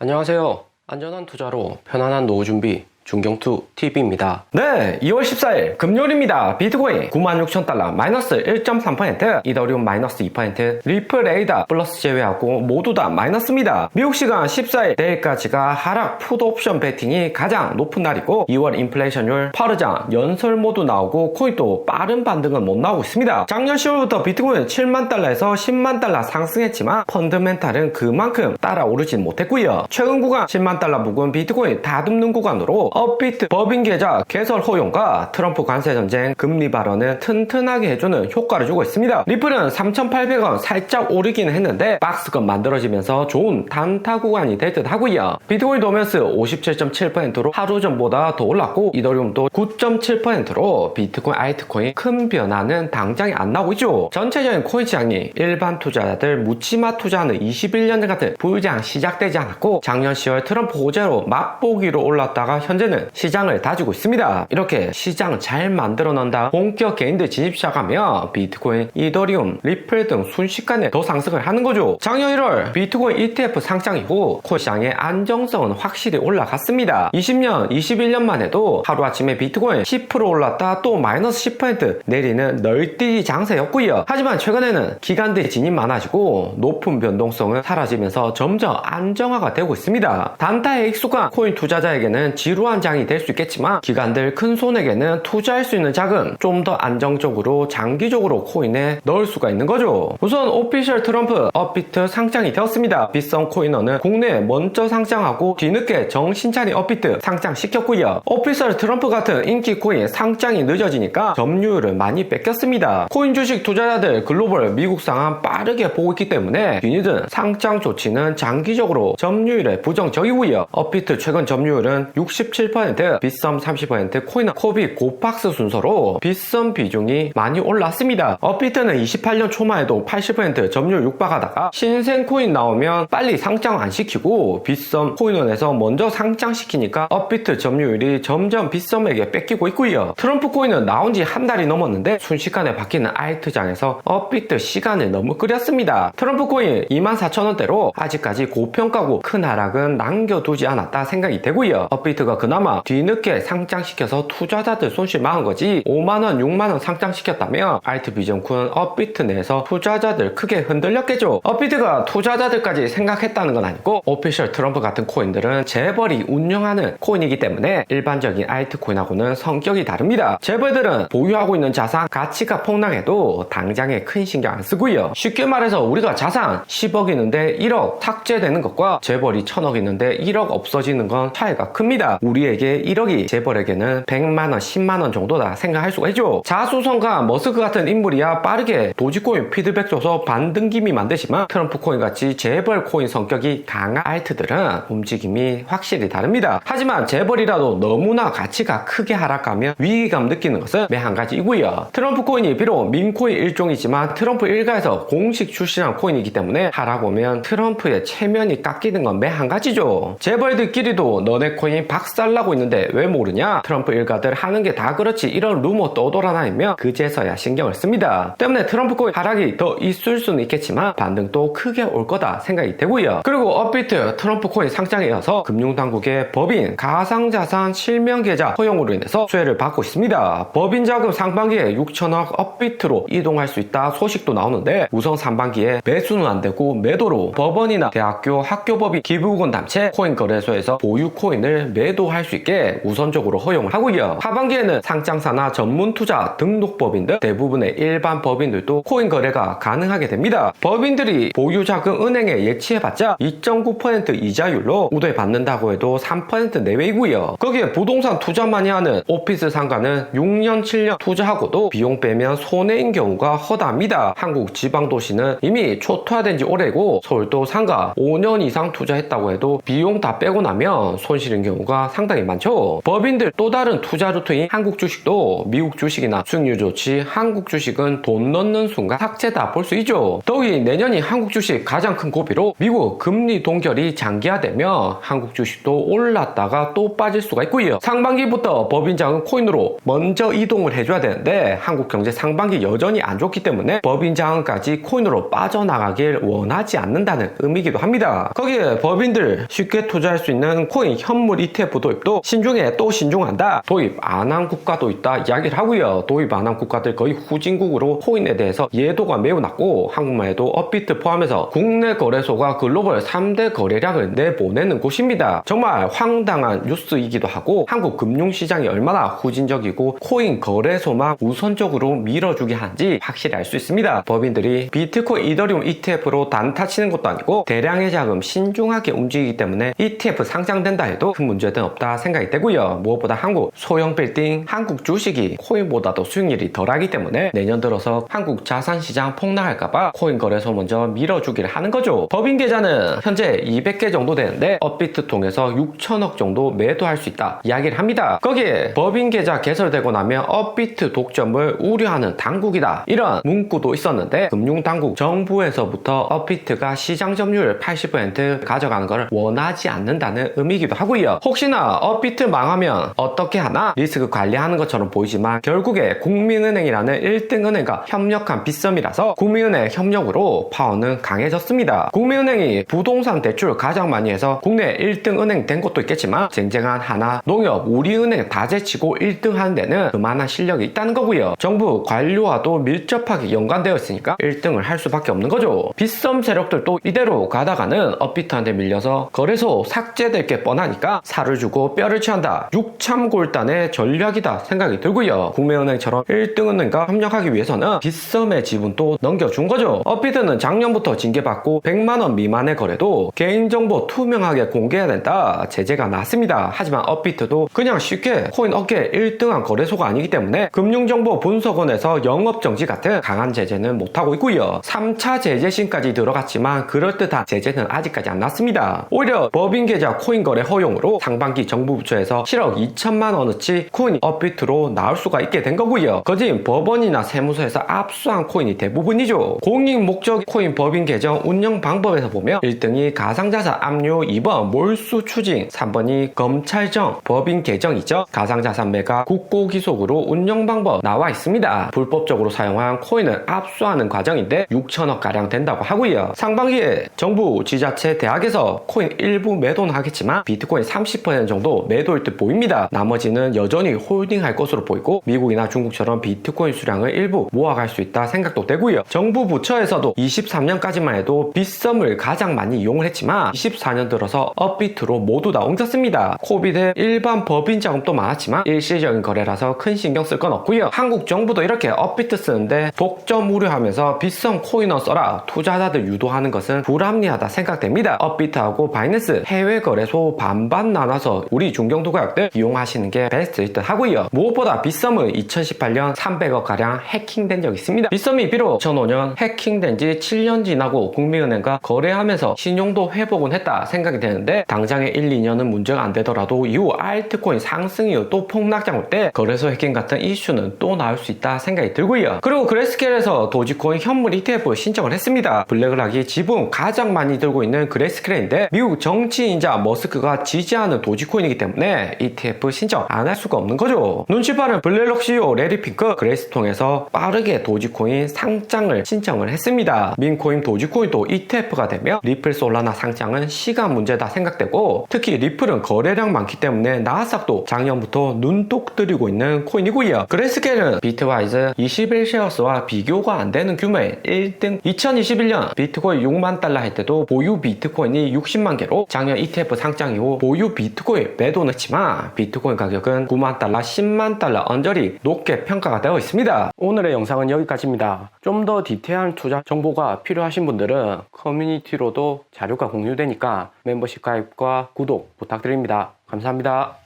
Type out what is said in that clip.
안녕하세요. 안전한 투자로 편안한 노후 준비 중경투 TV입니다. 네, 2월 14일 금요일입니다. 비트코인 96,000달러 마이너스 1.3%, 이더리움 마이너스 2%, 리플 에이다 플러스 제외하고 모두 다 마이너스입니다. 미국 시간 14일 내일까지가 하락 풋옵션 베팅이 가장 높은 날이고 2월 인플레이션율 빠르장 연설 모두 나오고 코인도 빠른 반등은 못 나오고 있습니다. 작년 10월부터 비트코인 7만 달러에서 10만 달러 상승했지만 펀더멘탈은 그만큼 따라오르진 못했고요. 최근 구간 10만 달러 부근 비트코인 다듬는 구간으로 업비트 법인 계좌 개설 허용과 트럼프 관세 전쟁 금리 발언을 튼튼하게 해주는 효과를 주고 있습니다. 리플은 3,800원 살짝 오르긴 했는데 박스권 만들어지면서 좋은 단타 구간이 될 듯 하고요. 비트코인 도면스 57.7%로 하루 전보다 더 올랐고 이더리움도 9.7%로 비트코인 알트코인 큰 변화는 당장에 안 나오고 있죠. 전체적인 코인 시장이 일반 투자자들 묻지마 투자하는 21년 같은 부장 시작되지 않았고 작년 10월 트럼프 호재로 맛보기로 올랐다가 현재는 시장을 다지고 있습니다. 이렇게 시장 잘 만들어 놓는다 본격 개인들 진입 시작하면 비트코인, 이더리움, 리플 등 순식간에 더 상승을 하는 거죠. 작년 1월 비트코인 ETF 상장 이후 코인 시장의 안정성은 확실히 올라갔습니다. 20년, 21년만 해도 하루아침에 비트코인 10% 올랐다 또 마이너스 10% 내리는 널뛰기 장세였고요. 하지만 최근에는 기관들이 진입 많아지고 높은 변동성은 사라지면서 점점 안정화가 되고 있습니다. 단타에 익숙한 코인 투자자에게는 지루한 장이 될 수 있겠지만 기관들 큰 손에게는 투자할 수 있는 자금 좀 더 안정적으로 장기적으로 코인에 넣을 수가 있는 거죠. 우선 오피셜 트럼프 업비트 상장이 되었습니다. 빗썸 코인원은 국내에 먼저 상장하고 뒤늦게 정신차린 업비트 상장시켰고요. 오피셜 트럼프 같은 인기 코인 상장이 늦어지니까 점유율을 많이 뺏겼습니다. 코인 주식 투자자들 글로벌 미국 상황 빠르게 보고 있기 때문에 뒤늦은 상장 조치는 장기적으로 점유율에 부정적이고요. 업비트 최근 점유율은 67%, 빗썸 30%, 코인은 코비 고팍스 순서로 빗썸 비중이 많이 올랐습니다. 업비트는 28년 초반에도 80% 점유율 육박하다가 신생 코인 나오면 빨리 상장 안 시키고 빗썸 코인원에서 먼저 상장시키니까 업비트 점유율이 점점 빗썸에게 뺏기고 있고요. 트럼프 코인은 나온 지 한 달이 넘었는데 순식간에 바뀌는 알트장에서 업비트 시간을 너무 끓였습니다. 트럼프 코인 24,000원대로 아직까지 고평가고 큰 하락은 남겨두지 않았다 생각이 되고요. 업비트가 그나마 뒤늦게 상장시켜서 투자자들 손실 망한 거지 5만원, 6만원 상장시켰다면 알트비전쿤 업비트 내에서 투자자들 크게 흔들렸겠죠. 업비트가 투자자들까지 생각했다는 건 아니고 오피셜 트럼프 같은 코인들은 재벌이 운영하는 코인이기 때문에 일반적인 알트코인하고는 성격이 다릅니다. 재벌들은 보유하고 있는 자산 가치가 폭락해도 당장에 큰 신경 안 쓰고요. 쉽게 말해서 우리가 자산 10억 있는데 1억 삭제되는 것과 재벌이 1000억 있는데 1억 없어지는 건 차이가 큽니다. 우리에게 1억이 재벌에게는 100만원, 10만원 정도다 생각할 수가 있죠. 자수성가 머스크 같은 인물이야 빠르게 도지코인 피드백 줘서 반등기미 만드지만 트럼프 코인 같이 재벌 코인 성격이 강한 알트들은 움직임이 확실히 다릅니다. 하지만 재벌이라도 너무나 가치가 크게 하락하면 위기감 느끼는 것은 매 한 가지이고요. 트럼프 코인이 비록 민코인 일종이지만 트럼프 일가에서 공식 출시한 코인이기 때문에 하락 오면 트럼프의 체면이 깎이는 건 매 한 가지죠. 재벌들끼리도 너네 코인 박살나고 있는데 왜 모르냐? 트럼프 일가들 하는 게 다 그렇지 이런 루머 떠돌아다니면 그제서야 신경을 씁니다. 때문에 트럼프 코인 하락이 더 있을 수는 있겠지만 반등도 크게 올 거다 생각이 되고요. 그리고 업비트 트럼프 코인 상장에 이어서 금융당국의 법인 가상자산 실명계좌 허용으로 인해서 수혜를 받고 있습니다. 법인 자금 상반기에 6천억 업비트로 이동할 수 있다 소식도 나오는데 우선 상반기에 매수는 안 되고 매도로 법원이나 대학교, 학교법인 기부금 단체 코인 거래소에서 보유 코인을 매도할 수 있게 우선적으로 허용을 하고요. 하반기에는 상장사나 전문 투자 등록법인 등 대부분의 일반 법인들도 코인 거래가 가능하게 됩니다. 법인들이 보유 자금 은행에 예치해봤자 2.9% 이자율로 우대 받는다고 해도 3% 내외이고요. 거기에 부동산 투자 많이 하는 오피스 상가는 6년, 7년 투자하고도 비용 빼면 손해인 경우가 허다합니다. 한국 지방도시는 이미 초토화된 지 오래고 서울도 상가 5년 이상 투자했다고 해도 비용 다 빼고 나면 손실인 경우가 상당히 상당히 많죠. 법인들 또 다른 투자 루트인 한국 주식도 미국 주식이나 수익률 좋지 한국 주식은 돈 넣는 순간 삭제다 볼 수 있죠. 더욱이 내년이 한국 주식 가장 큰 고비로 미국 금리 동결이 장기화되며 한국 주식도 올랐다가 또 빠질 수가 있고요. 상반기부터 법인장은 코인으로 먼저 이동을 해줘야 되는데 한국 경제 상반기 여전히 안 좋기 때문에 법인장까지 코인으로 빠져나가길 원하지 않는다는 의미이기도 합니다. 거기에 법인들 쉽게 투자할 수 있는 코인 현물 ETF 도입도 신중해 또 신중한다. 도입 안 한 국가도 있다 이야기를 하고요. 도입 안 한 국가들 거의 후진국으로 코인에 대해서 이해도가 매우 낮고 한국만 해도 업비트 포함해서 국내 거래소가 글로벌 3대 거래량을 내보내는 곳입니다. 정말 황당한 뉴스이기도 하고 한국 금융시장이 얼마나 후진적이고 코인 거래소만 우선적으로 밀어주게 하는지 확실히 알 수 있습니다. 법인들이 비트코인 이더리움 ETF로 단타 치는 것도 아니고 대량의 자금 신중하게 움직이기 때문에 ETF 상장된다 해도 큰 문제는 없다 생각이 되고요. 무엇보다 한국 소형 빌딩 한국 주식이 코인보다도 수익률이 덜하기 때문에 내년 들어서 한국 자산시장 폭락할까봐 코인 거래소 먼저 밀어주기를 하는 거죠. 법인 계좌는 현재 200개 정도 되는데 업비트 통해서 6천억 정도 매도할 수 있다 이야기를 합니다. 거기에 법인 계좌 개설되고 나면 업비트 독점을 우려하는 당국이다 이런 문구도 있었는데 금융당국 정부에서부터 업비트가 시장 점유율 80% 가져가는 것을 원하지 않는다는 의미이기도 하고요. 혹시나 업비트 망하면 어떻게 하나 리스크 관리하는 것처럼 보이지만 결국에 국민은행이라는 1등 은행과 협력한 빗썸이라서 국민은행 협력으로 파워는 강해졌습니다. 국민은행이 부동산 대출 가장 많이 해서 국내 1등 은행 된 것도 있겠지만 쟁쟁한 하나, 농협, 우리은행 다 제치고 1등 하는 데는 그만한 실력이 있다는 거고요. 정부 관료와도 밀접하게 연관되어 있으니까 1등을 할 수밖에 없는 거죠. 빗썸 세력들도 이대로 가다가는 업비트한테 밀려서 거래소 삭제될 게 뻔하니까 살을 주고 뼈를 취한다. 육참골단의 전략이다 생각이 들고요. 국민은행처럼 1등 은행과 협력하기 위해서는 빗썸의 지분도 넘겨준 거죠. 업비트는 작년부터 징계받고 100만원 미만의 거래도 개인정보 투명하게 공개해야 된다 제재가 났습니다. 하지만 업비트도 그냥 쉽게 코인 업계 1등한 거래소가 아니기 때문에 금융정보분석원에서 영업정지 같은 강한 제재는 못하고 있고요. 3차 제재심까지 들어갔지만 그럴듯한 제재는 아직까지 안 났습니다. 오히려 법인계좌 코인 거래 허용으로 상반기 정부 부처에서 7억 2천만 원어치 코인이 업비트로 나올 수가 있게 된 거고요. 거진 법원이나 세무서에서 압수한 코인이 대부분이죠. 공익 목적 코인 법인 계정 운영 방법에서 보면 1등이 가상자산 압류, 2번 몰수 추진, 3번이 검찰정 법인 계정이죠. 가상자산 매각 국고기속으로 운영 방법 나와 있습니다. 불법적으로 사용한 코인을 압수하는 과정인데 6천억 가량 된다고 하고요. 상반기에 정부, 지자체, 대학에서 코인 일부 매도는 하겠지만 비트코인 30% 정도 매도일 듯 보입니다. 나머지는 여전히 홀딩할 것으로 보이고 미국이나 중국처럼 비트코인 수량을 일부 모아갈 수 있다 생각도 되고요. 정부 부처에서도 23년까지만 해도 빗썸을 가장 많이 이용을 했지만 24년 들어서 업비트로 모두 다 옮겼습니다. 코비드 일반 법인 자금도 많았지만 일시적인 거래라서 큰 신경 쓸 건 없고요. 한국 정부도 이렇게 업비트 쓰는데 독점 우려하면서 빗썸 코인원 써라 투자자들 유도하는 것은 불합리하다 생각됩니다. 업비트하고 바이낸스 해외 거래소 반반 나눠서 우리 중경투자객들 이용하시는 게 베스트일 듯 하고요. 무엇보다 빗썸은 2018년 300억 가량 해킹된 적이 있습니다. 빗썸이 비록 2005년 해킹된 지 7년 지나고 국민은행과 거래하면서 신용도 회복은 했다 생각이 되는데 당장에 1, 2년은 문제가 안 되더라도 이후 알트코인 상승 이후 또 폭락장 올 때 거래소 해킹 같은 이슈는 또 나올 수 있다 생각이 들고요. 그리고 그레스케일에서 도지코인 현물 ETF 신청을 했습니다. 블랙락이 지분 가장 많이 들고 있는 그레스케일인데 미국 정치인자 머스크가 지지하는 도지코인이기 때문에 ETF 신청 안 할 수가 없는 거죠. 눈치 빠른 블랙락 CEO 레리 핑크 그레이스 통해서 빠르게 도지코인 상장을 신청을 했습니다. 민코인 도지코인도 ETF가 되며 리플 솔라나 상장은 시간 문제다 생각되고 특히 리플은 거래량 많기 때문에 나스닥도 작년부터 눈독 들이고 있는 코인이고요. 그레스케일은 비트와이즈 21쉐어스와 비교가 안 되는 규모의 1등 2021년 비트코인 6만 달러 할 때도 보유 비트코인이 60만 개로 작년 ETF 상장 이후 보유 비트코인 매도는 했지만 비트코인 가격은 9만 달러 10만 달러 언저리 높게 평가가 되어 있습니다. 오늘의 영상은 여기까지입니다. 좀 더 디테일한 투자 정보가 필요하신 분들은 커뮤니티로도 자료가 공유되니까 멤버십 가입과 구독 부탁드립니다. 감사합니다.